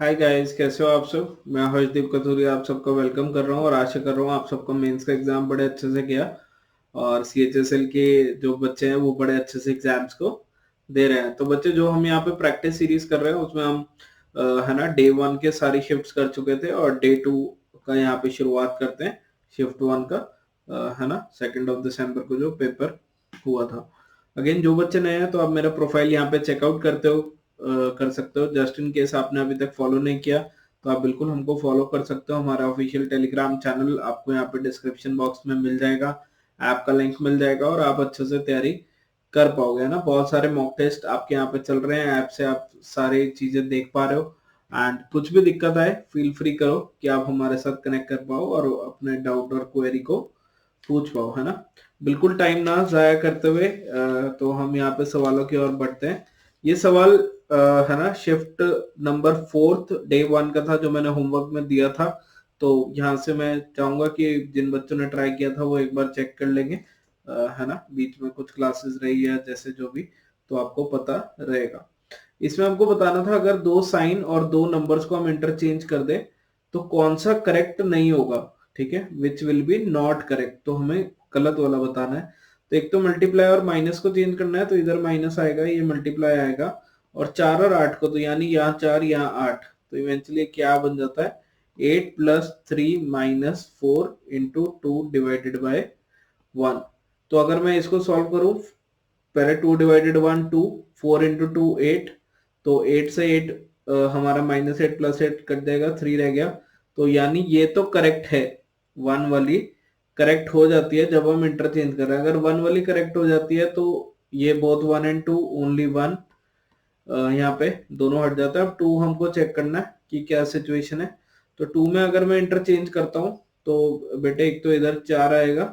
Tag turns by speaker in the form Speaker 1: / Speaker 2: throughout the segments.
Speaker 1: Hi guys, कैसे हो आप सब। मैं हर्षदीप कथूरी आप सबका वेलकम कर रहा हूँ और आशा कर रहा हूँ आप सबका मेंस का एग्जाम बड़े अच्छे से गया और सीएचएसएल के जो बच्चे हैं वो बड़े अच्छे से एग्जाम्स को दे रहे हैं। तो बच्चे, जो हम यहाँ पे प्रैक्टिस सीरीज कर रहे हैं उसमें हम है ना डे 1 के सारी शिफ्ट्स कर चुके थे और डे 2 का यहाँ पे शुरुआत करते हैं। शिफ्ट 1 का है ना 2 दिसंबर को जो पेपर हुआ था। अगेन, जो बच्चे नए हैं तो आप मेरा प्रोफाइल यहाँ पे चेकआउट करते हो कर सकते हो। जस्ट इन केस आपने अभी तक फॉलो नहीं किया तो आप बिल्कुल हमको फॉलो कर सकते हो। हमारा ऑफिशियल टेलीग्राम चैनल आपको यहाँ पे डिस्क्रिप्शन बॉक्स में मिल जाएगा, ऐप का लिंक मिल जाएगा और आप अच्छे से तैयारी कर पाओगे, है ना। बहुत सारे मॉक टेस्ट आपके यहाँ पे चल रहे हैं, ऐप से आप सारी चीजें देख पा रहे हो। एंड कुछ भी दिक्कत आए फील फ्री करो कि आप हमारे साथ कनेक्ट कर पाओ और अपने डाउट और क्वेरी को पूछ पाओ, है ना। बिल्कुल टाइम ना जाया करते हुए तो हम यहाँ पे सवालों की ओर बढ़ते हैं। ये सवाल है ना शिफ्ट नंबर 4 डे 1 का था जो मैंने होमवर्क में दिया था। तो यहाँ से मैं चाहूंगा कि जिन बच्चों ने ट्राई किया था वो एक बार चेक कर लेंगे, है ना। बीच में कुछ क्लासेस रही है जैसे जो भी, तो आपको पता रहेगा। इसमें हमको बताना था, अगर दो साइन और दो नंबर्स को हम इंटरचेंज कर दे तो कौन सा करेक्ट नहीं होगा। ठीक है, which will be not correct, तो हमें गलत वाला बताना है। तो एक तो मल्टीप्लाई और माइनस को चेंज करना है, तो इधर माइनस आएगा, ये मल्टीप्लाई आएगा। और 4 और 8 को, तो यानी यहाँ 4 यहाँ 8, तो इवेंचुअली क्या बन जाता है 8 + 3 - 4 × 2 डिवाइडेड बाय 1। तो अगर मैं इसको सॉल्व करूं, पहले 2 / 1 2, 4 × 2 8, तो 8 से 8 हमारा -8 + 8 कट जाएगा, 3 रह गया। तो यानी ये तो करेक्ट है, 1 वाली करेक्ट हो जाती है जब हम इंटरचेंज कर रहे हैं। अगर 1 वाली करेक्ट हो जाती है तो ये बोथ 1 and 2 ओनली 1, यहाँ पे दोनों हट जाता है। अब 2 हमको चेक करना है कि क्या सिचुएशन है। तो 2 में अगर मैं इंटरचेंज करता हूँ तो बेटे एक तो इधर 4 आएगा,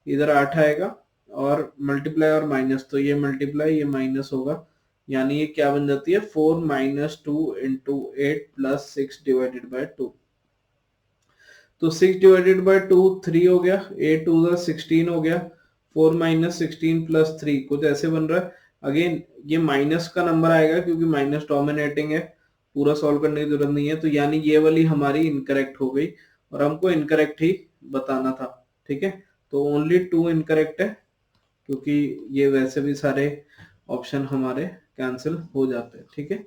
Speaker 1: इधर 8 आएगा और मल्टीप्लाई और माइनस, तो ये मल्टीप्लाई ये माइनस होगा। यानी ये क्या बन जाती है 4 - 2 × 8 + 6 डिवाइडेड बाय 2। तो 6 डिवाइडेड बाय 2 3 हो गया, 8 2 16 हो गया, 4 - 16 + 3 कुछ ऐसे बन रहा है। अगेन ये माइनस का नंबर आएगा क्योंकि माइनस डोमिनेटिंग है, पूरा सॉल्व करने की जरूरत नहीं है। तो यानी ये वाली हमारी इनकरेक्ट हो गई और हमको इनकरेक्ट ही बताना था। ठीक है, तो ओनली 2 इनकरेक्ट है क्योंकि ये वैसे भी सारे ऑप्शन हमारे कैंसिल हो जाते हैं। ठीक है,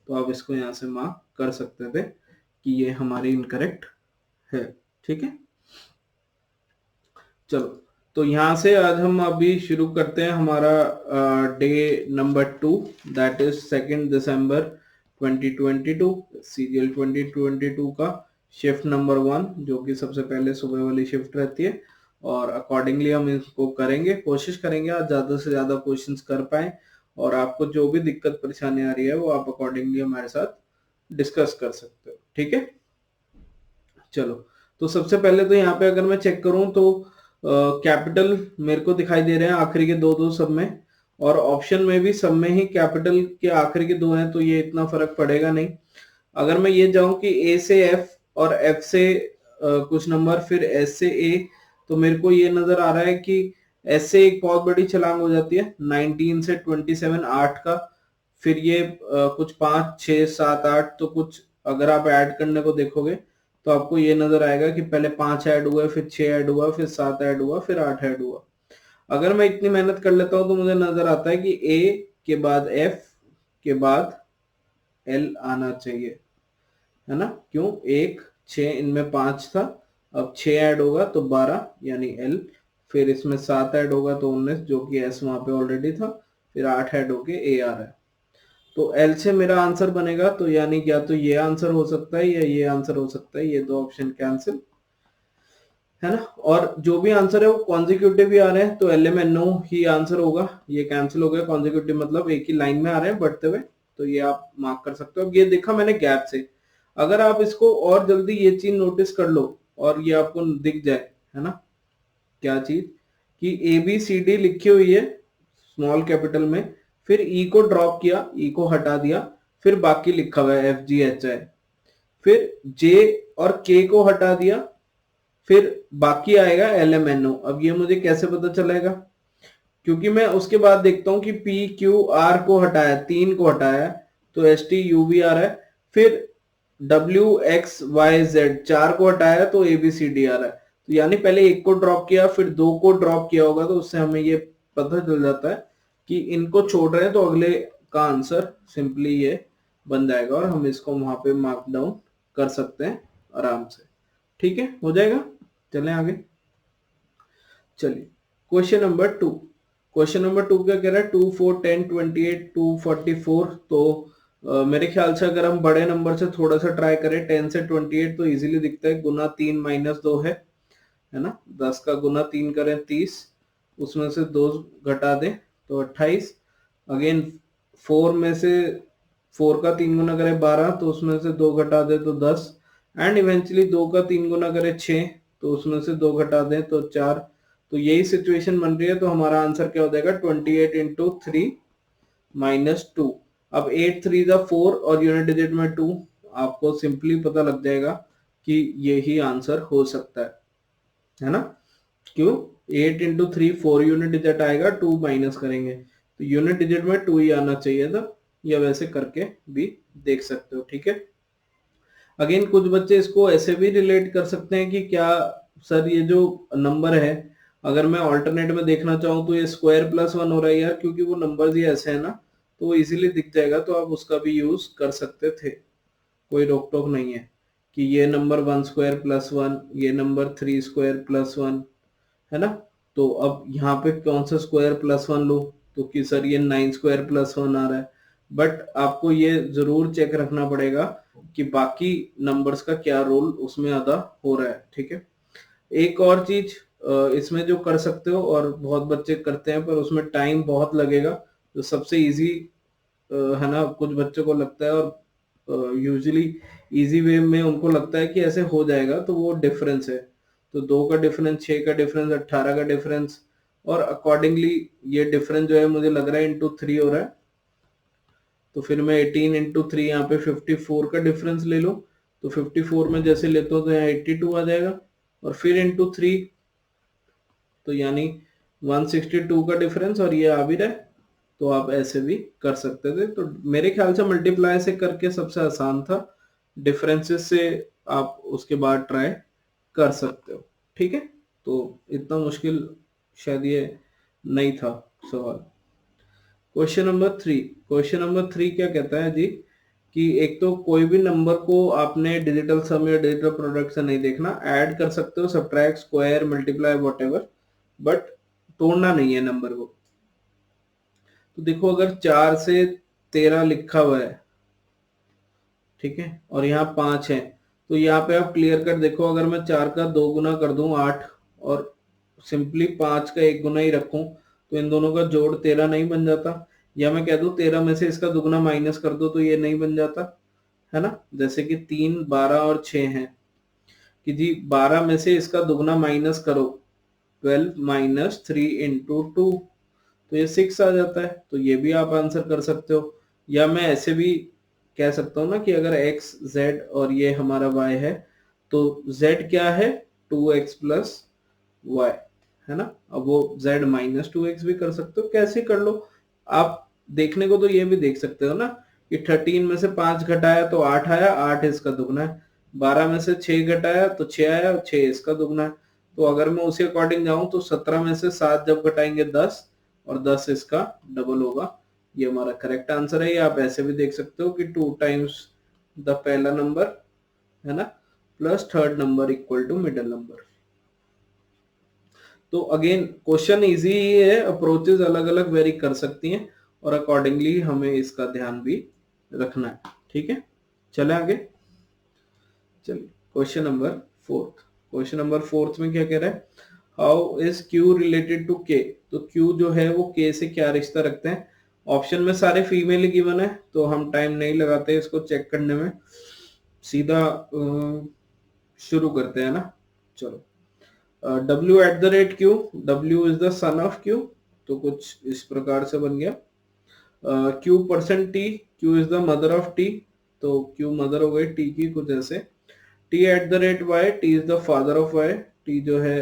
Speaker 1: तो आप इसको यहाँ से मार्क कर सकते थे कि ये हमारी इनकरेक्ट है। ठीक है, चलो। तो यहाँ से आज हम अभी शुरू करते हैं हमारा day number 2, that is 2 December 2022, serial 2022 का शिफ्ट नंबर 1, जो कि सबसे पहले सुबह वाली शिफ्ट रहती है। और अकॉर्डिंगली हम इसको करेंगे, कोशिश करेंगे आज ज्यादा से ज्यादा क्वेश्चंस कर पाए। और आपको जो भी दिक्कत परेशानी आ रही है वो आप अकॉर्डिंगली हमारे साथ डिस्कस कर सकते हो। ठीक है, चलो। तो सबसे पहले तो यहाँ पे अगर मैं चेक करूं तो कैपिटल मेरे को दिखाई दे रहे हैं आखिरी के दो दो सब में, और ऑप्शन में भी सब में ही कैपिटल के आखिरी के दो हैं, तो ये इतना फर्क पड़ेगा नहीं। अगर मैं ये जाऊं कि ए से एफ और एफ से कुछ नंबर, फिर एस से ए, तो मेरे को ये नजर आ रहा है कि एस से एक बहुत बड़ी छलांग हो जाती है 19 से 27 8 का। फिर ये कुछ 5 6 7 8, तो कुछ अगर आप ऐड करने को देखोगे तो आपको ये नजर आएगा कि पहले 5 ऐड हुआ, फिर 6 ऐड हुआ, फिर 7 ऐड हुआ, फिर 8 ऐड हुआ। अगर मैं इतनी मेहनत कर लेता हूं तो मुझे नजर आता है कि ए के बाद एफ के बाद एल आना चाहिए, है ना। क्यों, 1 6 इनमें 5 था, अब 6 ऐड होगा तो 12 यानी एल, फिर इसमें 7 ऐड होगा तो 19 जो कि एस वहां पे ऑलरेडी था, फिर 8 ऐड होके ए आ रहा है। तो एल से मेरा आंसर बनेगा, तो यानी या तो ये आंसर हो सकता है या ये आंसर हो सकता है, ये दो ऑप्शन कैंसिल, है ना। और जो भी आंसर है वो कॉन्जिक्यूटिव ही आ रहे हैं, तो LMNO ही आंसर होगा। ये कैंसिल हो गया, कॉन्जिक्यूटिव मतलब एक ही लाइन में आ रहे हैं बढ़ते हुए, तो ये आप मार्क कर सकते हो। अब ये देखा मैंने गैप से, अगर आप इसको और जल्दी ये चीज नोटिस कर लो और ये आपको दिख जाए, है ना, क्या चीज, कि ABCD लिखी हुई है स्मॉल कैपिटल में, फिर ई को ड्रॉप किया, ई को हटा दिया, फिर बाकी लिखा हुआ है FGHI, फिर जे और के को हटा दिया, फिर बाकी आएगा LMNO। अब ये मुझे कैसे पता चलेगा, क्योंकि मैं उसके बाद देखता हूं कि PQR को हटाया, 3 को हटाया, तो STUV आ रहा है। फिर WXYZ 4 को हटाया तो ABCD आ रहा है। तो यानी पहले एक को ड्रॉप किया फिर दो को ड्रॉप किया होगा, तो उससे हमें ये पता चल जाता है कि इनको छोड़ रहे हैं, तो अगले का आंसर सिंपली ये बन जाएगा और हम इसको वहां पे मार्क डाउन कर सकते हैं आराम से। ठीक है, हो जाएगा। चलें आगे। चलिए क्वेश्चन नंबर 2। क्वेश्चन नंबर 2 क्या कह रहा है? 2 4 10 28 244। तो मेरे ख्याल से अगर हम बड़े नंबर से थोड़ा सा ट्राई करें, 10 से 28 तो इजीली दिखता है, गुना 3 माइनस 2 है ना। 10 का गुना 3 करें 30, उसमें से 2 घटा दें तो 28। अगेन 4 में से 4 का 3 गुना करें 12, तो उसमें से 2 घटा दे तो 10। एंड इवेंचुअली 2 का 3 गुना करें 6, तो उसमें से 2 घटा दें तो 4। तो यही सिचुएशन बन रही है, तो हमारा आंसर क्या हो जाएगा? 28 इंटू 3 माइनस 2। अब 8 3 जा 4 और यूनिट डिजिट में 2, आपको सिंपली पता लग जाएगा कि यही आंसर हो सकता है ना। क्यों? 8 इंटू 3 4 यूनिट डिजिट आएगा, 2 माइनस करेंगे तो यूनिट डिजिट में 2 ही आना चाहिए था, या वैसे करके भी देख सकते हो। ठीक है। अगेन कुछ बच्चे इसको ऐसे भी रिलेट कर सकते हैं कि क्या सर ये जो नंबर है, अगर मैं ऑल्टरनेट में देखना चाहूँ तो ये स्क्वायर प्लस 1 हो रहा है यार, क्योंकि वो नंबर्स ही ऐसे है ना, तो वो इजीली दिख जाएगा, तो आप उसका भी यूज कर सकते थे, कोई रोक टोक नहीं है कि ये नंबर 1 स्क्वायर प्लस 1, ये नंबर 3 स्क्वायर प्लस 1, है ना। तो अब यहाँ पे कौन सा स्क्वायर प्लस 1 लो, तो कि सर ये 9 स्क्वायर प्लस 1 आ रहा है, बट आपको ये जरूर चेक रखना पड़ेगा कि बाकी नंबर्स का क्या रोल उसमें अदा हो रहा है। ठीक है। एक और चीज इसमें जो कर सकते हो, और बहुत बच्चे करते हैं पर उसमें टाइम बहुत लगेगा, तो सबसे इजी है ना, कुछ बच्चों को लगता है, और यूजुअली इजी वे में उनको लगता है कि ऐसे हो जाएगा, तो वो डिफरेंस है। तो 2 का डिफरेंस, 6 का डिफरेंस, 18 का डिफरेंस, और अकॉर्डिंगली ये डिफरेंस जो है मुझे लग रहा है इंटू 3 हो रहा है, तो फिर मैं 18 इंटू 3 यहाँ पे 54 का डिफरेंस ले लूँ, तो 54 में जैसे लेता हूँ तो यहाँ 82 आ जाएगा, और फिर इंटू 3, तो यानी 162 का डिफरेंस, और ये आ भी रहा है, तो आप ऐसे भी कर सकते थे। तो मेरे ख्याल से मल्टीप्लाई से करके सबसे आसान था, डिफरेंसेस से आप उसके बाद ट्राई कर सकते हो। ठीक है। तो इतना मुश्किल शायद ये नहीं था सवाल। Question number 3। क्वेश्चन नंबर 3 क्या कहता है जी, कि एक तो कोई भी नंबर को आपने डिजिटल सम या डिजिटल प्रोडक्ट से नहीं देखना, ऐड कर सकते हो, subtract, square, multiply, whatever, but तोड़ना नहीं है नंबर को। तो देखो अगर 4 से 13 लिखा हुआ है, ठीक है, और यहाँ 5 है, तो यहाँ पे आप क्लियर कर देखो, अगर मैं 4 का 2 गुना कर दूं 8, और सिंपली 5 का 1 गुना ही रखूं, तो इन दोनों का जोड़ 13 नहीं बन जाता। या मैं कह दूं 13 में से इसका दुगना माइनस कर दो, तो ये नहीं बन जाता, है ना। जैसे कि 3 12 और 6 है, कि जी 12 में से इसका दुगना माइनस करो, 12 माइनस 3 इंटू 2, तो ये 6 आ जाता है। तो ये भी आप आंसर कर सकते हो। या मैं ऐसे भी कह सकता हूँ ना कि अगर x z और ये हमारा y है, तो z क्या है? 2x प्लस y, है ना। अब वो z माइनस 2x भी कर सकते हो, कैसे कर लो आप। देखने को तो ये भी देख सकते हो ना कि 13 में से 5 घटाया तो 8 आया, 8 इसका दुगना है। 12 में से 6 घटाया तो 6 आया, 6 इसका दुगना है। तो अगर मैं उसी अकॉर्डिंग जाऊं तो 17 में से 7 जब घटाएंगे 10, और 10 इसका डबल होगा। ये हमारा करेक्ट आंसर है। ये आप ऐसे भी देख सकते हो कि 2 टाइम्स द पहला नंबर, है ना, plus third number equal to middle number. तो अगेन क्वेश्चन इजी ही है, अप्रोचेस अलग अलग वेरी कर सकती हैं, और अकॉर्डिंगली हमें इसका ध्यान भी रखना है। ठीक है, चले आगे। चलिए क्वेश्चन नंबर 4। क्वेश्चन नंबर 4 में क्या कह रहा है? How is Q related to K? तो Q जो है वो K से क्या रिश्ता रखते हैं? ऑप्शन में सारे फीमेल ही गिवन है, तो हम टाइम नहीं लगाते इसको चेक करने में, सीधा शुरू करते हैं ना। चलो, W at the rate Q, W is the son of Q, तो कुछ इस प्रकार से बन गया। Q percent T, Q is the mother of T, तो Q मदर हो गई T की, कुछ ऐसे। T at the rate Y, T is the father of Y, T जो है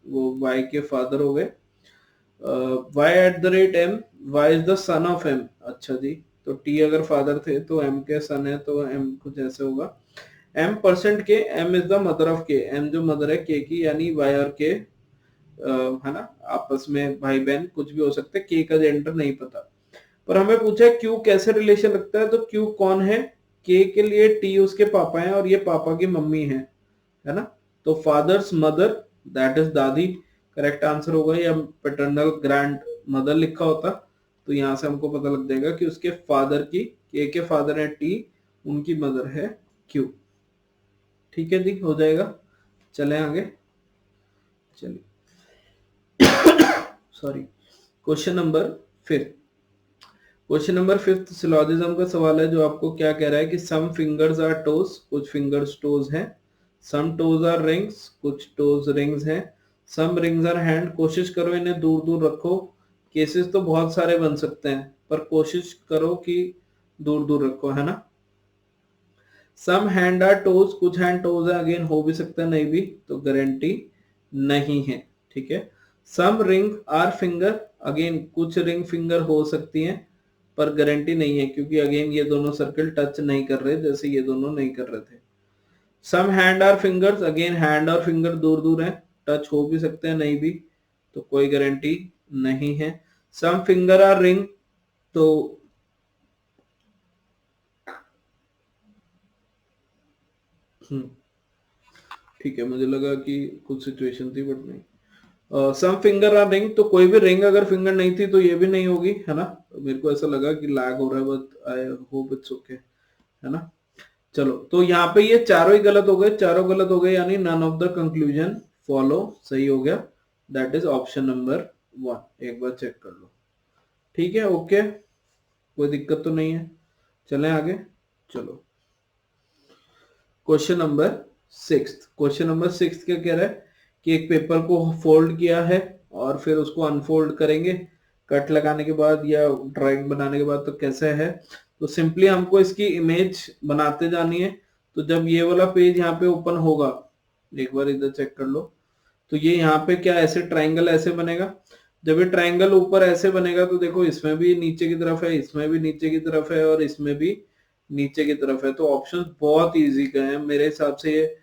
Speaker 1: वो Y के फादर हो गए। Y at the rate M, Y is the son of M, अच्छा जी। तो टी अगर फादर थे तो एम के सन है तो एम कुछ ऐसे होगा। M percent K, M is the mother of K, M जो मदर है के की, यानी वाई और के है ना, आपस में भाई बहन कुछ भी हो सकते हैं, के का जेंडर नहीं पता। पर हमें पूछा है क्यू कैसे रिलेशन रखता है, तो क्यू कौन है, के के लिए टी उसके पापा हैं और ये पापा की मम्मी है ना। तो फादर्स मदर दैट इज दादी करेक्ट आंसर होगा, या पैटर्नल ग्रैंड मदर लिखा होता तो यहां से हमको पता लग जाएगा कि उसके फादर की, के फादर है टी, उनकी मदर है क्यू। ठीक है जी, हो जाएगा। चलें आगे, चलिए sorry. Question number 5। Question number 5 syllogism का सवाल है, जो आपको क्या कह रहा है कि सम फिंगर्स आर टोज, कुछ फिंगर्स टोज हैं। सम टोज आर रिंग्स, कुछ टोज रिंग्स हैं। सम रिंग्स आर हैंड, कोशिश करो इन्हें दूर दूर रखो। केसेस तो बहुत सारे बन सकते हैं, पर कोशिश करो कि दूर दूर रखो, है ना। सम हैंड आर टोज, कुछ हैंड टोज है, अगेन हो भी सकता है नहीं भी, तो गारंटी नहीं है। ठीक है। सम रिंग आर फिंगर, अगेन कुछ रिंग फिंगर हो सकती हैं, पर गारंटी नहीं है, क्योंकि अगेन ये दोनों सर्कल टच नहीं कर रहे जैसे ये दोनों नहीं कर रहे थे। Some hand or fingers, again hand और फिंगर दूर दूर हैं, टच हो भी सकते हैं नहीं भी, तो कोई गारंटी नहीं है। सम फिंगर आर रिंग, तो ठीक है, मुझे लगा कि कुछ सिचुएशन थी बट नहीं। सम फिंगर आर रिंग, तो कोई भी रिंग अगर फिंगर नहीं थी तो ये भी नहीं होगी, है ना। मेरे को ऐसा लगा कि लैग हो रहा है, but I hope it's okay, है ना। चलो, तो यहाँ पे ये चारों ही गलत हो गए, चारों गलत हो गए, यानी none of the conclusion follow सही हो गया। That is option number 1। एक बार चेक कर लो। ठीक है, ओके, कोई दिक्कत तो नहीं है। चलें आगे, चलो। Question number 6। क्वेश्चन नंबर 6 क्या कह रहा है कि एक पेपर को फोल्ड किया है और फिर उसको अनफोल्ड करेंगे कट लगाने के बाद या ड्राइंग बनाने के बाद, तो कैसे है। तो सिंपली हमको इसकी इमेज बनाते जानी है। तो जब ये वाला पेज यहाँ पे ओपन होगा, एक बार इधर चेक कर लो, तो ये यहाँ पे क्या ऐसे ट्राइंगल ऐसे बनेगा। जब ये ट्राइंगल ऊपर ऐसे बनेगा तो देखो इसमें भी नीचे की तरफ है, इसमें भी नीचे की तरफ है और इसमें भी नीचे की तरफ है। तो ऑप्शन बहुत इजी गए हैं मेरे हिसाब से, ये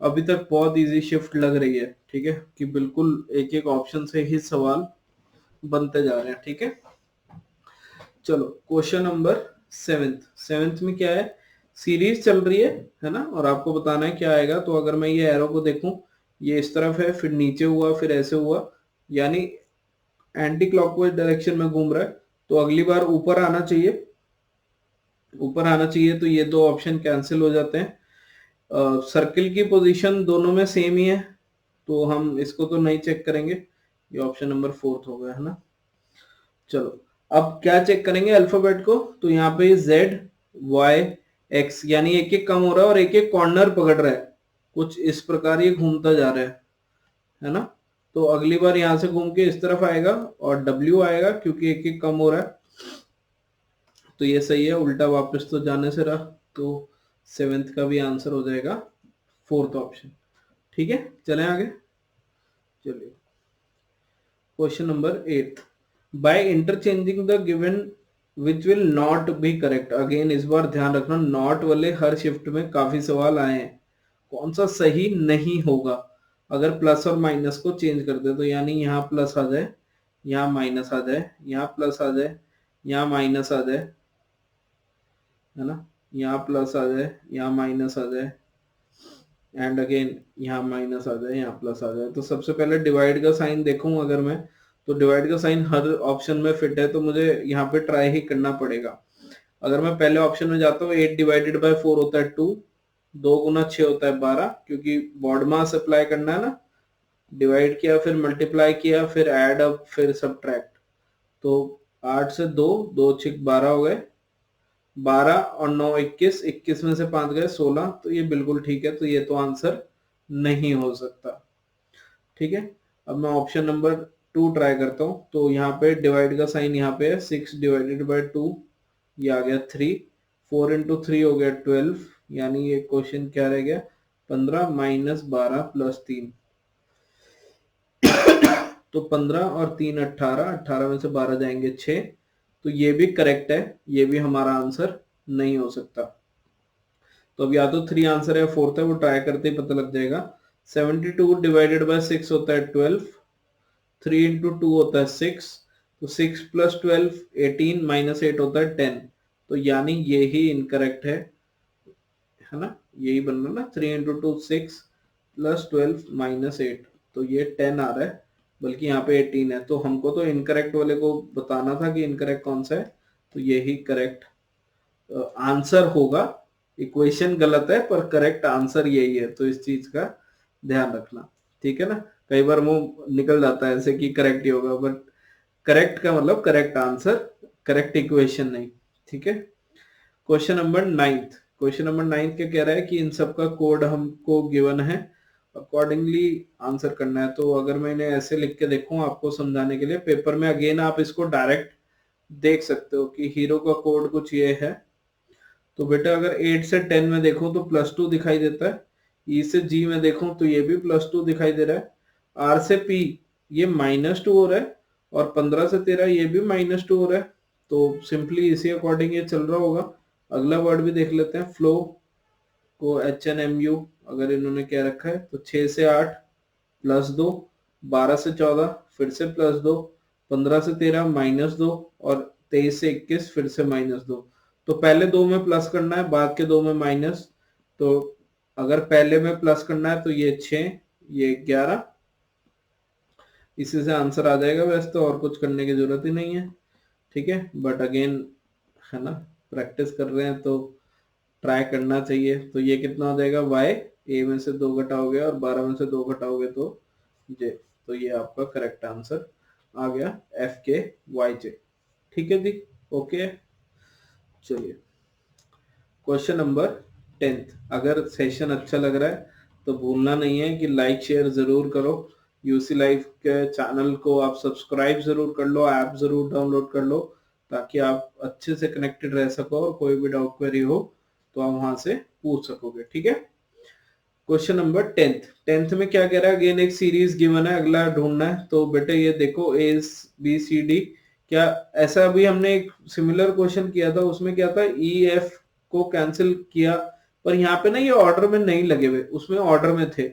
Speaker 1: अभी तक बहुत इजी शिफ्ट लग रही है। ठीक है, कि बिल्कुल एक एक ऑप्शन से ही सवाल बनते जा रहे हैं। ठीक है, चलो क्वेश्चन नंबर 7 में क्या है, सीरीज चल रही है ना, और आपको बताना है क्या आएगा। तो अगर मैं ये एरो को देखूं, ये इस तरफ है, फिर नीचे हुआ, फिर ऐसे हुआ, यानी एंटी क्लॉकवाइज डायरेक्शन में घूम रहा है। तो अगली बार ऊपर आना चाहिए, ऊपर आना चाहिए। तो ये दो ऑप्शन कैंसिल हो जाते हैं। सर्किल की पोजीशन दोनों में सेम ही है, तो हम इसको तो नहीं चेक करेंगे। ये ऑप्शन नंबर 4 हो गया, है ना। चलो, अब क्या चेक करेंगे अल्फाबेट को। तो यहाँ पे जेड वाई एक्स, यानी एक एक कम हो रहा है और एक एक कॉर्नर पकड़ रहा है, कुछ इस प्रकार ये घूमता जा रहा है ना। तो अगली बार यहां से घूम के इस तरफ आएगा और डब्ल्यू आएगा, क्योंकि एक एक कम हो रहा है। तो ये सही है, उल्टा वापस तो जाने से रहा। तो 7th का भी आंसर हो जाएगा 4th ऑप्शन। ठीक है, चलें आगे, चलिए। Question number 8। By interchanging the given which will not be correct, again इस बार ध्यान रखना, नॉट वाले हर शिफ्ट में काफी सवाल आए हैं। कौन सा सही नहीं होगा अगर प्लस और माइनस को चेंज कर दे, तो यानी यहाँ प्लस आ जाए, यहाँ माइनस आ जाए, यहाँ प्लस आ जाए, यहाँ माइनस आ जाए, है ना, यहाँ प्लस आ जाए, यहाँ माइनस आ जाए, एंड अगेन यहाँ माइनस आ जाए, यहाँ प्लस आ जाए। तो सबसे पहले डिवाइड का साइन देखूं अगर मैं, तो डिवाइड का साइन हर ऑप्शन में फिट है, तो मुझे यहाँ पे ट्राई ही करना पड़ेगा। अगर मैं पहले ऑप्शन में जाता हूँ, 8 डिवाइडेड बाय 4 होता है 2, 2 गुना 6 होता है 12, क्योंकि बॉड मास अप्लाई करना है ना। डिवाइड किया, फिर मल्टीप्लाई किया, फिर ऐड अप, फिर सब्ट्रैक्ट। तो 8 से 2, 2 6 12 हो गए, 12 और 9 21, 21 में से 5 गए 16। तो ये बिल्कुल ठीक है, तो ये तो आंसर नहीं हो सकता। ठीक है, अब मैं ऑप्शन नंबर 2 ट्राई करता हूँ। तो यहाँ पे डिवाइड का साइन यहाँ पे है, 6 डिवाइडेड बाय 2, ये आ गया 3, 4 इंटू 3 हो गया 12, यानी ये क्वेश्चन क्या रह गया, 15 माइनस 12 प्लस 3। तो 15 और 3 18, 18 में से 12 जाएंगे 6, तो ये भी करेक्ट है, ये भी हमारा आंसर नहीं हो सकता। तो अब या तो 3 आंसर है, 4th है, वो ट्राई करते ही पता लग जाएगा। 72 डिवाइडेड बाय 6 होता है 12, 3 इंटू 2 होता है 6, तो 6 प्लस 12 18 माइनस 8 होता है 10। तो यानी ये ही इनकरेक्ट है ना, यही बन रहा ना, 3 इंटू 2 6 प्लस 12 माइनस 8, तो ये 10 आ रहा है, बल्कि यहाँ पे 18 है। तो हमको तो इनकरेक्ट वाले को बताना था कि इनकरेक्ट कौन सा है, तो यही करेक्ट आंसर होगा। इक्वेशन गलत है पर करेक्ट आंसर यही है, तो इस चीज का ध्यान रखना, ठीक है ना। कई बार मुंह निकल जाता है ऐसे कि करेक्ट ही होगा, बट करेक्ट का मतलब करेक्ट आंसर, करेक्ट इक्वेशन नहीं, ठीक है। Question number 9th, question number 9th क्या कह रहा है कि इन सब का कोड हमको गिवन है, अकॉर्डिंगली आंसर करना है। तो अगर मैंने ऐसे लिख के देखूं आपको समझाने के लिए, पेपर में अगेन आप इसको डायरेक्ट देख सकते हो कि हीरो का कोड कुछ ये है। तो बेटा अगर 8 से 10 में देखो तो +2 दिखाई देता है, ई से जी में देखो तो ये भी +2 दिखाई दे रहा है, आर से पी ये -2 हो रहा है, और 15 से 13 ये भी -2 हो रहा है। तो सिंपली इसी अकॉर्डिंग ये चल रहा होगा। अगला वर्ड भी देख लेते हैं, फ्लो को HNMU अगर इन्होंने क्या रखा है, तो 6 से 8 +2, 12 से 14 फिर से +2, 15 से 13 -2, और 23 से 21 फिर से -2। तो पहले दो में प्लस करना है, बाद के दो में माइनस। तो अगर पहले में प्लस करना है तो ये 6, ये 11, इसी से आंसर आ जाएगा। वैसे तो और कुछ करने की जरूरत ही नहीं है, ठीक है, बट अगेन है ना, प्रैक्टिस कर रहे हैं तो ट्राई करना चाहिए। तो ये कितना हो जाएगा, y, a में से 2 घटाओगे और 12 में से 2 घटाओगे तो j। तो ये आपका करेक्ट आंसर आ गया, FKYJ, ठीक है जी, ओके। चलिए क्वेश्चन नंबर 10th, अगर सेशन अच्छा लग रहा है तो भूलना नहीं है कि लाइक शेयर जरूर करो, यूसी लाइव के चैनल को आप सब्सक्राइब जरूर कर लो, ऐप जरूर डाउनलोड कर लो, ताकि आप अच्छे से कनेक्टेड रह सको और कोई भी डाउट क्वेरी हो तो आप वहां से पूछ सकोगे, ठीक है। क्वेश्चन नंबर 10th में क्या कह रहा है, अगेन एक सीरीज गिवन है, अगला ढूंढना है। तो बेटे ये देखो ABCD, क्या ऐसा अभी हमने एक सिमिलर क्वेश्चन किया था, उसमें क्या था, EF को कैंसिल किया, पर यहाँ पे ना ये ऑर्डर में नहीं लगे हुए, उसमें ऑर्डर में थे।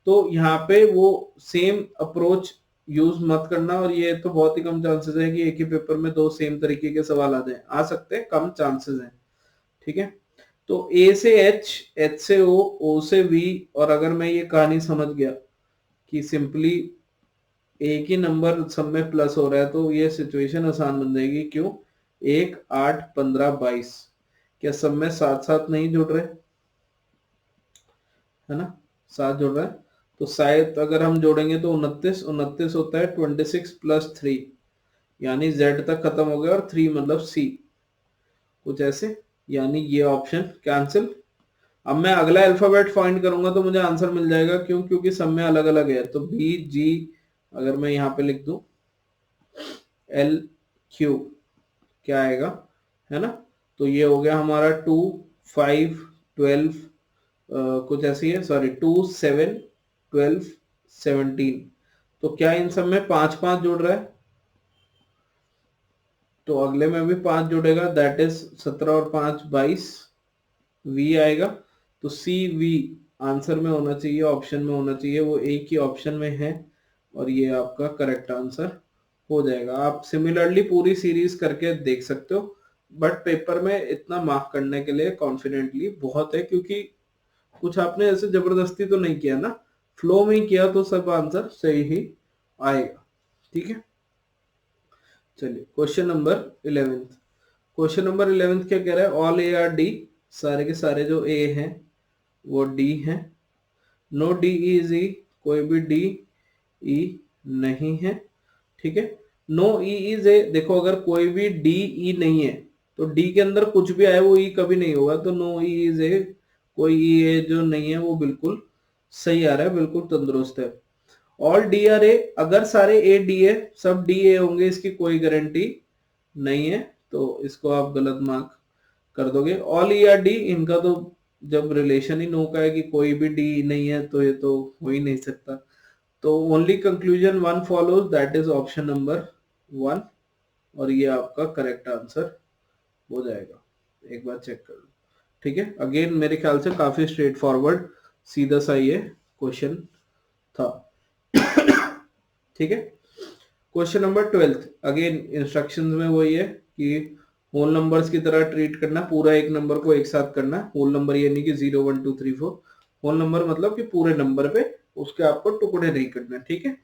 Speaker 1: तो यहाँ पे वो सेम अप्रोच यूज मत करना, और ये तो बहुत ही कम चांसेस है कि एक ही पेपर में दो सेम तरीके के सवाल आ जाए, आ सकते हैं, कम चांसेस हैं, ठीक है। तो A से H, H से O, O से V, और अगर मैं ये कहानी समझ गया कि सिंपली एक ही नंबर सब में प्लस हो रहा है, तो ये सिचुएशन आसान बन जाएगी। क्यों, 1 8 15 22, क्या सब में साथ साथ नहीं जुड़ रहे, है ना, साथ जुड़ रहा है। तो शायद अगर हम जोड़ेंगे तो 29 29 होता है 26 + 3, यानी Z तक खत्म हो गया, और 3 मतलब C, कुछ ऐसे, यानी ये ऑप्शन कैंसिल। अब मैं अगला अल्फाबेट फाइंड करूंगा तो मुझे आंसर मिल जाएगा, क्यों, क्योंकि सब में अलग अलग है। तो BG अगर मैं यहाँ पे लिख दूं LQ, क्या आएगा, है ना। तो ये हो गया हमारा 2 5 12, कुछ ऐसी है, सॉरी 2 7 12 17। तो क्या इन सब में 5 5 जुड़ रहा है, तो अगले में भी 5 जुड़ेगा, दैट इज 17 और 5 22, V आएगा। तो CV आंसर में होना चाहिए, ऑप्शन में होना चाहिए, वो एक ही ऑप्शन में है, और ये आपका करेक्ट आंसर हो जाएगा। आप सिमिलरली पूरी सीरीज करके देख सकते हो, बट पेपर में इतना मार्क करने के लिए कॉन्फिडेंटली बहुत है, क्योंकि कुछ आपने ऐसे जबरदस्ती तो नहीं किया ना, फ्लो में ही किया, तो सब आंसर सही ही आएगा, ठीक है। चलिए question number 11th, question number 11th क्या कह रहा है, ऑल A आर D, सारे के सारे जो A हैं वो D हैं, नो D इज E, कोई भी D E नहीं है, ठीक है। नो E इज ए, देखो अगर कोई भी D E नहीं है तो D के अंदर कुछ भी आए वो E कभी नहीं होगा, तो नो E इज ए, कोई E A जो नहीं है वो बिल्कुल सही आ रहा है, बिल्कुल तंदुरुस्त है। ऑल D आर ए, अगर सारे A D है, सब D A होंगे, इसकी कोई गारंटी नहीं है, तो इसको आप गलत मार्क कर दोगे। ऑल E आर D, इनका तो जब रिलेशन ही नो का है कि कोई भी D नहीं है, तो ये तो हो ही नहीं सकता। तो only conclusion one follows, that is option number 1, और ये आपका करेक्ट आंसर हो जाएगा। एक बार चेक कर लो, ठीक है। अगेन मेरे ख्याल से काफी स्ट्रेट फॉरवर्ड सीधा सा ये क्वेश्चन था, ठीक है। क्वेश्चन नंबर 12, अगेन इंस्ट्रक्शंस में वही है कि होल नंबर्स की तरह ट्रीट करना, पूरा एक नंबर को एक साथ करना। होल नंबर ये नहीं कि 0 1 2 3 4, होल नंबर मतलब कि पूरे नंबर पे उसके आपको टुकड़े नहीं करना, ठीक है।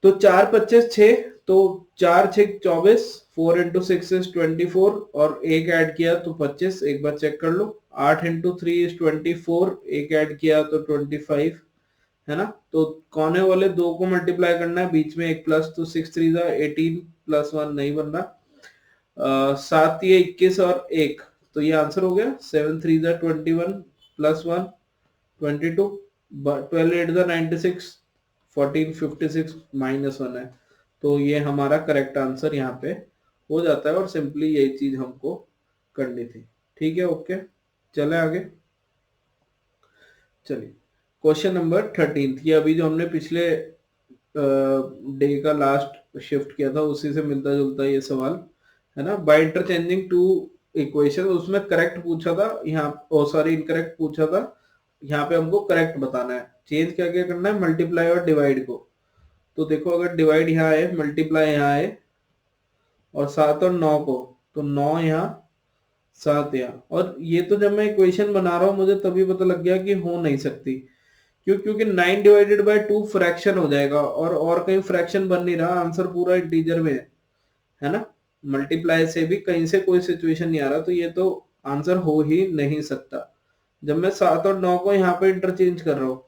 Speaker 1: तो 4 25 6, तो 4 6 24, 4 इंटू 6 इज 24, और एक ऐड किया तो 25, एक बार चेक कर लो। 8 इंटू 3 इज 24, एक ऐड किया तो 25, है ना। तो कोने वाले दो को मल्टीप्लाई करना है, बीच में एक प्लस, तो 6 3 जा 18 प्लस 1 नहीं बन रहा। 7 ये 21 और 1, तो ये आंसर हो गया। 7 3 जा 21 प्लस 1 22, 12 8 जा 96, 14 56 माइनस 1 है। तो ये हमारा करेक्ट आंसर यहाँ पे हो जाता है, और सिंपली यही चीज हमको करनी थी, ठीक है। ओके, चले आगे। चलिए क्वेश्चन नंबर 13, ये अभी जो हमने पिछले डे का लास्ट शिफ्ट किया था उसी से मिलता जुलता ये सवाल है ना। बाय इंटरचेंजिंग टू इक्वेशन, उसमें करेक्ट पूछा था, यहाँ सॉरी इनकरेक्ट पूछा था। यहाँ पे हमको करेक्ट बताना है। चेंज क्या क्या करना है, मल्टीप्लाई और डिवाइड को। तो देखो अगर डिवाइड यहाँ है, मल्टीप्लाई यहाँ है, और 7 और 9 को, तो 9 यहाँ 7 यहाँ। और ये तो जब मैं इक्वेशन बना रहा हूँ मुझे तभी पता लग गया कि हो नहीं सकती। क्यों? क्योंकि 9 डिवाइडेड बाय 2 फ्रैक्शन हो जाएगा, और कहीं फ्रैक्शन बन नहीं रहा, आंसर पूरा इंटीजर में है ना। मल्टीप्लाई से भी कहीं से कोई सिचुएशन नहीं आ रहा, तो ये तो आंसर हो ही नहीं सकता। जब मैं 7 और 9 को यहाँ पे इंटरचेंज कर रहा हूँ,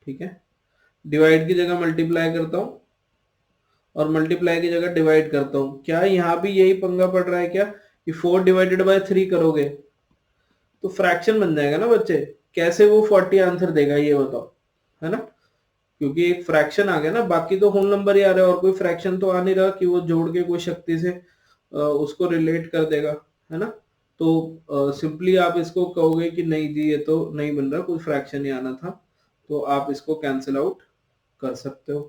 Speaker 1: ठीक है, डिवाइड की जगह मल्टीप्लाई करता हूँ और मल्टीप्लाई की जगह डिवाइड करता हूँ, क्या यहाँ भी यही पंगा पड़ रहा है क्या कि 4 डिवाइडेड बाय 3 करोगे तो फ्रैक्शन बन जाएगा ना बच्चे। कैसे वो 40 आंसर देगा ये बताओ, है ना। क्योंकि एक फ्रैक्शन आ गया ना, बाकी तो होल नंबर ही आ रहा है, और कोई फ्रैक्शन तो आ नहीं रहा कि वो जोड़ के कोई शक्ति से उसको रिलेट कर देगा, है ना। तो सिंपली आप इसको कहोगे कि नहीं जी ये तो नहीं बन रहा, कोई फ्रैक्शन ही आना था, तो आप इसको कैंसिल आउट कर सकते हो।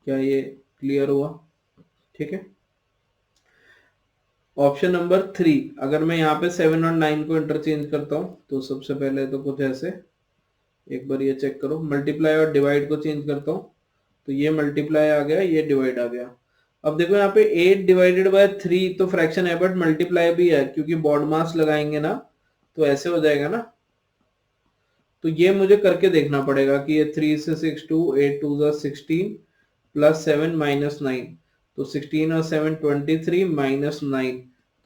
Speaker 1: क्या ये क्लियर हुआ? ठीक है। ऑप्शन नंबर 3, अगर मैं यहाँ पे 7 और 9 को इंटरचेंज करता हूँ तो सबसे पहले तो कुछ ऐसे, एक बार ये चेक करो, मल्टीप्लाई और डिवाइड को चेंज करता हूँ तो ये मल्टीप्लाई आ गया, ये डिवाइड आ गया। अब देखो यहाँ पे 8 डिवाइडेड बाय 3 तो फ्रैक्शन है बट मल्टीप्लाई भी है, क्योंकि बॉड मास लगाएंगे ना तो ऐसे हो जाएगा ना। तो ये मुझे करके देखना पड़ेगा कि ये 3 से 6 2, 8 2 जा 16 प्लस 7 माइनस 9, तो 16 और 7 23 माइनस 9,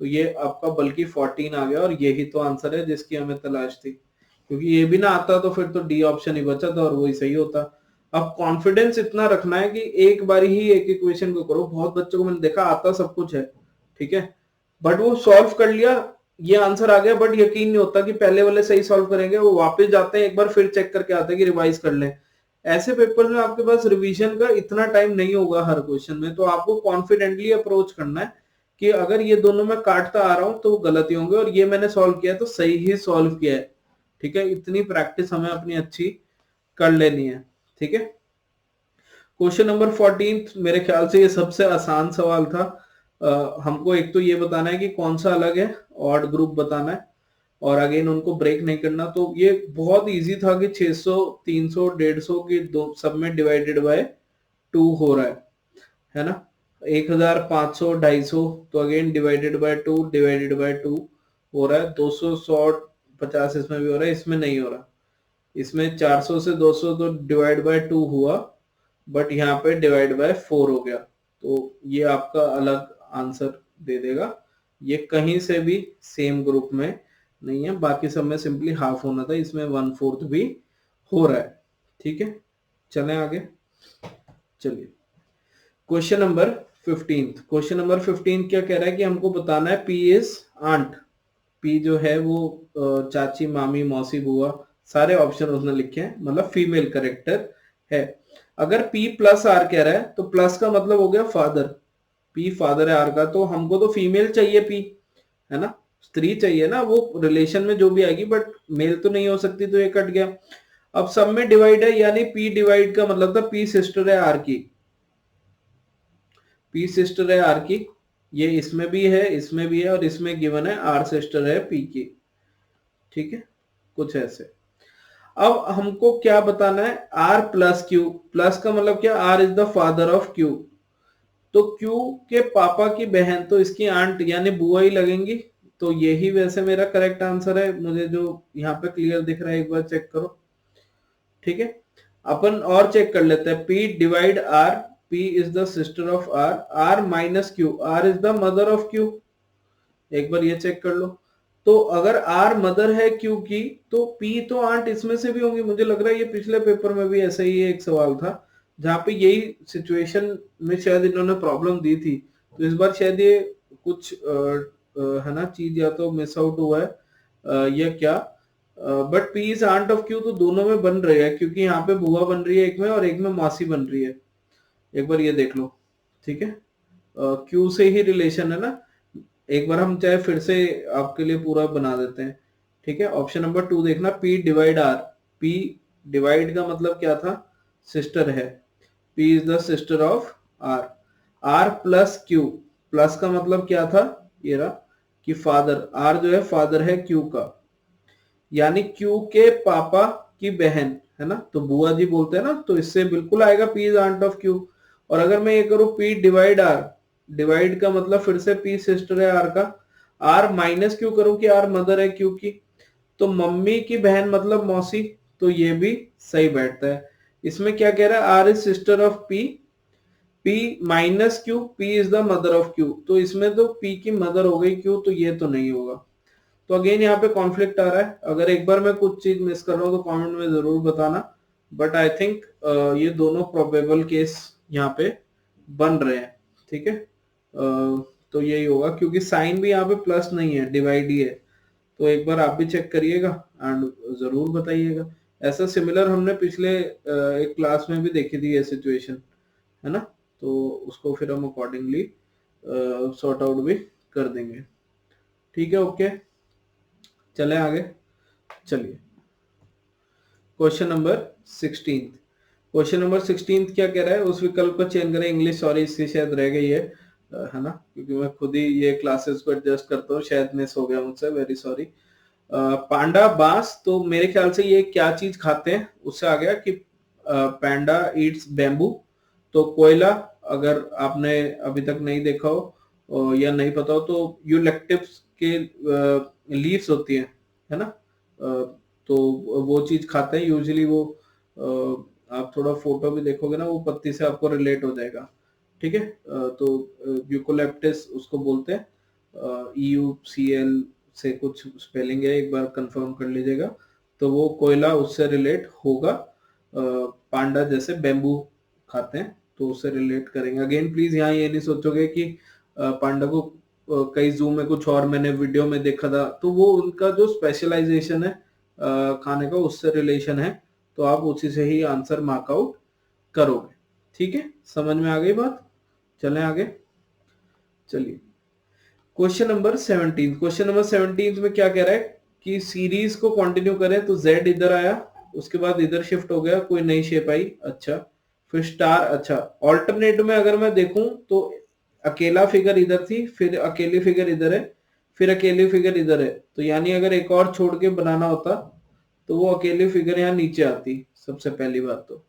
Speaker 1: तो ये आपका बल्कि 14 आ गया, और यही तो आंसर है जिसकी हमें तलाश थी। क्योंकि ये भी ना आता तो फिर तो डी ऑप्शन ही बचा था और वही सही होता। अब कॉन्फिडेंस इतना रखना है कि एक बार ही एक इक्वेशन को करो। बहुत बच्चों को मैंने देखा आता सब कुछ है, ठीक है, बट वो सॉल्व कर लिया, ये आंसर आ गया, बट यकीन नहीं होता कि पहले वाले सही सॉल्व करेंगे, वो वापस जाते हैं एक बार फिर चेक करके आते हैं कि रिवाइज कर लें। ऐसे पेपर में आपके पास रिवीजन का इतना टाइम नहीं होगा हर क्वेश्चन में, तो आपको कॉन्फिडेंटली अप्रोच करना है कि अगर ये दोनों मैं काटता आ रहा हूं तो गलत ही होंगे, और ये मैंने सॉल्व किया तो सही ही सॉल्व किया है, ठीक है। इतनी प्रैक्टिस हमें अपनी अच्छी कर लेनी है, ठीक है। क्वेश्चन नंबर 14 मेरे ख्याल से ये सबसे आसान सवाल था। हमको एक तो ये बताना है कि कौन सा अलग है, ऑड ग्रुप बताना है, और अगेन उनको ब्रेक नहीं करना। तो ये बहुत इजी था कि 600 300 150 की दो सब में डिवाइडेड बाय 2 हो रहा है ना। 1500 250 तो again divided by 2 divided by 2 हो रहा है। 200 100 50 इसमें भी हो रहा है, इसमें नहीं हो रहा। इसमें 400 से 200 तो डिवाइड बाय 2 हुआ, बट यहाँ पे डिवाइड बाय 4 हो गया, तो ये आपका अलग आंसर दे देगा। ये कहीं से भी सेम ग्रुप में नहीं है, बाकी सब में सिंपली हाफ होना था, इसमें 1/4 भी हो रहा है, ठीक है। चलें आगे। चलिए क्वेश्चन नंबर 15, क्वेश्चन नंबर 15 क्या कह रहा है कि हमको बताना है पी इज आंट। पी जो है वो चाची मामी मौसी बुआ सारे ऑप्शन उसने लिखे हैं, मतलब फीमेल करेक्टर है। अगर P प्लस आर कह रहा है तो प्लस का मतलब हो गया फादर, P फादर है आर का, तो हमको तो फीमेल चाहिए P, है ना, स्त्री चाहिए ना, वो रिलेशन में जो भी आएगी, बट मेल तो नहीं हो सकती, तो ये कट गया। अब सब में डिवाइड है, यानी P डिवाइड का मतलब था P सिस्टर है आर की, P सिस्टर है R की, ये इसमें भी है, इसमें भी है, और इसमें गिवन है R सिस्टर है P की। ठीक है, कुछ ऐसे। अब हमको क्या बताना है, R प्लस Q। प्लस का मतलब क्या, R is the father of Q। तो Q के पापा की बहन, तो इसकी आंट यानी बुआ ही लगेंगी। तो यही वैसे मेरा करेक्ट आंसर है, मुझे जो यहाँ पे क्लियर दिख रहा है, एक बार चेक करो। ठीक है, अपन और चेक कर लेते हैं। P divide R, P is the sister of R, R minus Q, R is the mother of Q। एक बार ये चेक कर लो। तो अगर R मदर है Q की, तो P तो आंट इसमें से भी होंगी। मुझे लग रहा है ये पिछले पेपर में भी ऐसा ही एक सवाल था, जहाँ पे यही सिचुएशन में शायद इन्होंने प्रॉब्लम दी थी। तो इस बार शायद ये कुछ है ना चीज या तो मिस आउट हुआ है या क्या। But P is aunt of Q, तो दोनों में बन रही है, क्योंकि यहाँ पे बुआ बन रही है एक में, और एक में मौसी बन रही है। एक बार ये देख लो। ठीक है, Q से ही रिलेशन है ना। एक बार हम चाहे फिर से आपके लिए पूरा बना देते हैं। ठीक है, ऑप्शन नंबर 2 देखना, P divide R। P divide का मतलब क्या था, सिस्टर है। P is the sister of R। R plus Q, plus का मतलब क्या था, ये रहा कि फादर, R जो है फादर है Q का, यानी Q के पापा की बहन है ना, तो बुआ जी बोलते हैं ना, तो इससे बिल्कुल आएगा P is aunt of Q। और अगर मैं ये करूं P डिवाइड R, डिवाइड का मतलब फिर से P सिस्टर है R का, R माइनस Q करूं कि R मदर है Q की, तो मम्मी की बहन मतलब मौसी, तो ये भी सही बैठता है। इसमें क्या कह रहा है, R is sister of P, P minus Q, P is the mother of Q, तो इसमें तो P की मदर हो गई Q, तो ये तो नहीं होगा। तो अगेन यहाँ पे कॉन्फ्लिक्ट आ रहा है। अगर एक बार मैं कुछ चीज मिस कर रहा हूँ तो कमेंट में जरूर बताना, बट आई थिंक ये दोनों प्रोबेबल केस यहाँ पे बन रहे हैं। ठीक है, तो यही होगा, क्योंकि साइन भी यहाँ पे प्लस नहीं है, डिवाइड ही है। तो एक बार आप भी चेक करिएगा एंड जरूर बताइएगा। ऐसा सिमिलर हमने पिछले एक क्लास में भी देखी थी ये सिचुएशन, है ना। तो उसको फिर हम अकॉर्डिंगली सॉर्ट आउट भी कर देंगे। ठीक है, ओके, चलें आगे। चलिए, क्वेश्चन नंबर 16। क्वेश्चन नंबर 16 क्या कह रहा है, उस विकल्प को चयन करें। इंग्लिश, सॉरी इसकी शायद रह गई है ना, क्योंकि मैं खुद ही ये क्लासेस को एडजस्ट करता हूँ, शायद मिस हो गया मुझसे, वेरी सॉरी। पांडा बांस, तो मेरे ख्याल से ये क्या चीज खाते हैं, उससे आ गया कि पैंडा ईट्स बैम्बू। तो कोयला, अगर आपने अभी तक नहीं देखा हो या नहीं पता हो, तो यूलेक्टिव्स के लीव्स होती है ना, तो वो चीज खाते हैं यूजुअली वो। आप थोड़ा फोटो भी देखोगे ना, वो पत्ती से आपको रिलेट हो जाएगा। ठीक है, तो यूकोलेप्टिस उसको बोलते हैं, EUCL से कुछ स्पेलिंग है, एक बार कंफर्म कर लीजिएगा। तो वो कोयला उससे रिलेट होगा। पांडा जैसे बेम्बू खाते हैं, तो उससे रिलेट करेंगे। अगेन प्लीज यहाँ ये नहीं सोचोगे कि पांडा को कई जू में कुछ और मैंने वीडियो में देखा था, तो वो उनका जो स्पेशलाइजेशन है खाने का, उससे रिलेशन है। तो आप उसी से ही आंसर मार्क आउट करोगे। ठीक है, समझ में आ गई बात। चलें आगे। चलिए, क्वेश्चन नंबर 17। क्वेश्चन नंबर 17 में क्या कह रहा है कि सीरीज को कंटिन्यू करें, तो Z इधर आया, उसके बाद इधर शिफ्ट हो गया, कोई नई शेप आई, अच्छा, फिर स्टार। अच्छा, ऑल्टरनेट में अगर मैं देखूं तो अकेला फिगर इधर थी, फिर अकेली फिगर इधर है, फिर अकेली फिगर इधर है। तो यानी अगर एक और छोड़ के बनाना होता, तो वो अकेली फिगर यहाँ नीचे आती, सबसे पहली बात। तो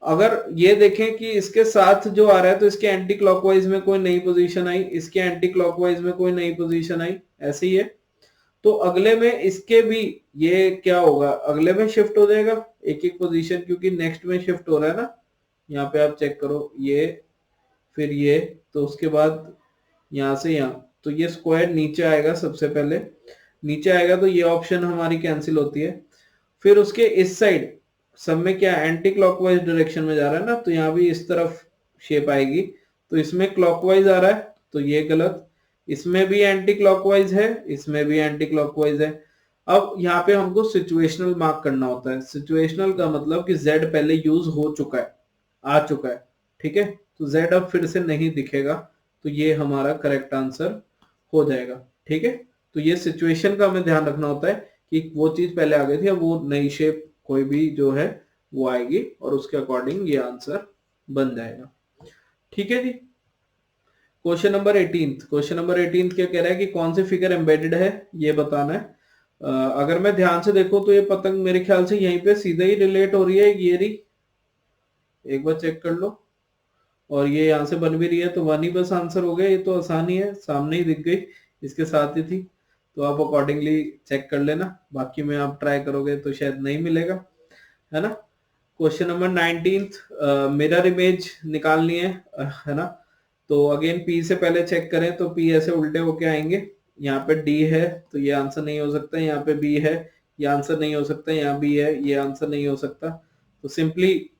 Speaker 1: अगर ये देखें कि इसके साथ जो आ रहा है, तो इसके एंटी क्लॉकवाइज में कोई नई पोजीशन आई, इसके एंटी क्लॉकवाइज में कोई नई पोजीशन आई, ऐसे ही है। तो अगले में इसके भी ये क्या होगा, अगले में शिफ्ट हो जाएगा एक एक पोजीशन, क्योंकि नेक्स्ट में शिफ्ट हो रहा है ना। यहाँ पे आप चेक करो, ये फिर ये, तो उसके बाद यहाँ से यहाँ, तो ये स्क्वायर नीचे आएगा, सबसे पहले नीचे आएगा, तो ये ऑप्शन हमारी कैंसिल होती है। फिर उसके इस साइड सब में क्या एंटी क्लॉकवाइज डायरेक्शन में जा रहा है ना, तो यहाँ भी इस तरफ शेप आएगी। तो इसमें क्लॉकवाइज आ रहा है, तो ये गलत। इसमें भी एंटी क्लॉकवाइज है, इसमें भी एंटी क्लॉकवाइज है। अब यहाँ पे हमको सिचुएशनल मार्क करना होता है। सिचुएशनल का मतलब कि Z पहले यूज हो चुका है, आ चुका है। ठीक है, तो Z अब फिर से नहीं दिखेगा, तो ये हमारा करेक्ट आंसर हो जाएगा। ठीक है, तो ये सिचुएशन का हमें ध्यान रखना होता है कि वो चीज पहले आ गई थी, अब वो नई शेप कोई भी जो है वो आएगी, और उसके अकॉर्डिंग ये आंसर बन जाएगा। ठीक है जी, क्वेश्चन नंबर 18, क्वेश्चन नंबर 18 क्या कह रहा है कि कौन सी फिगर एम्बेडेड है, ये बताना है। अगर मैं ध्यान से देखूं तो ये पतंग मेरे ख्याल से यहीं पे सीधा ही रिलेट हो रही है, ये रही, एक बार चेक कर लो, और ये यहाँ से बन भी रही है, तो वन ही बस आंसर हो गया। ये तो आसान ही है, सामने ही दिख गई, इसके साथ ही थी, तो आप अकॉर्डिंगली चेक कर लेना। बाकी में आप ट्राई करोगे तो शायद नहीं मिलेगा, है ना। क्वेश्चन नंबर 19, मिरर इमेज निकालनी है ना। तो अगेन पी से पहले चेक करें तो पी ऐसे उल्टे होके आएंगे, यहाँ पे डी है तो ये आंसर नहीं हो सकता, यहाँ पे बी है ये आंसर नहीं हो सकता, यहाँ बी है ये आंसर नहीं हो सकता। तो सिंपली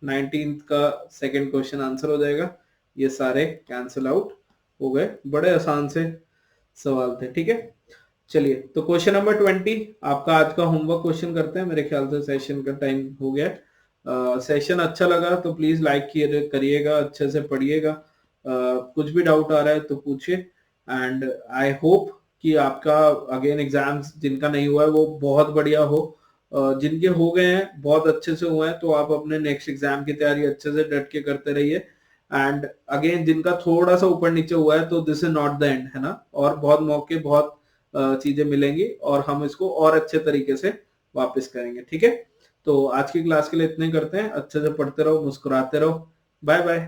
Speaker 1: 19th का सेकंड क्वेश्चन आंसर हो जाएगा। ये सारे कैंसिल आउट हो गए, बड़े आसान से सवाल थे, ठीक है। चलिए, तो क्वेश्चन नंबर 20 आपका आज का होमवर्क क्वेश्चन करते हैं। मेरे ख्याल से सेशन का टाइम हो गया। सेशन अच्छा लगा तो प्लीज लाइक करिएगा, अच्छे से पढ़िएगा। कुछ भी डाउट आ रहा है तो पूछिए, एंड आई होप कि आपका अगेन एग्जाम्स जिनका नहीं हुआ है वो बहुत बढ़िया हो, जिनके हो गए हैं बहुत अच्छे से हुए हैं, तो आप अपने नेक्स्ट एग्जाम की तैयारी अच्छे से डट के करते रहिए। एंड अगेन जिनका थोड़ा सा ऊपर नीचे हुआ है तो this is not the end, है ना। और बहुत मौके, बहुत चीजें मिलेंगी और हम इसको और अच्छे तरीके से वापस करेंगे, ठीक है। तो आज की क्लास के लिए इतने करते हैं, अच्छे से पढ़ते रहो, मुस्कुराते रहो, बाय बाय।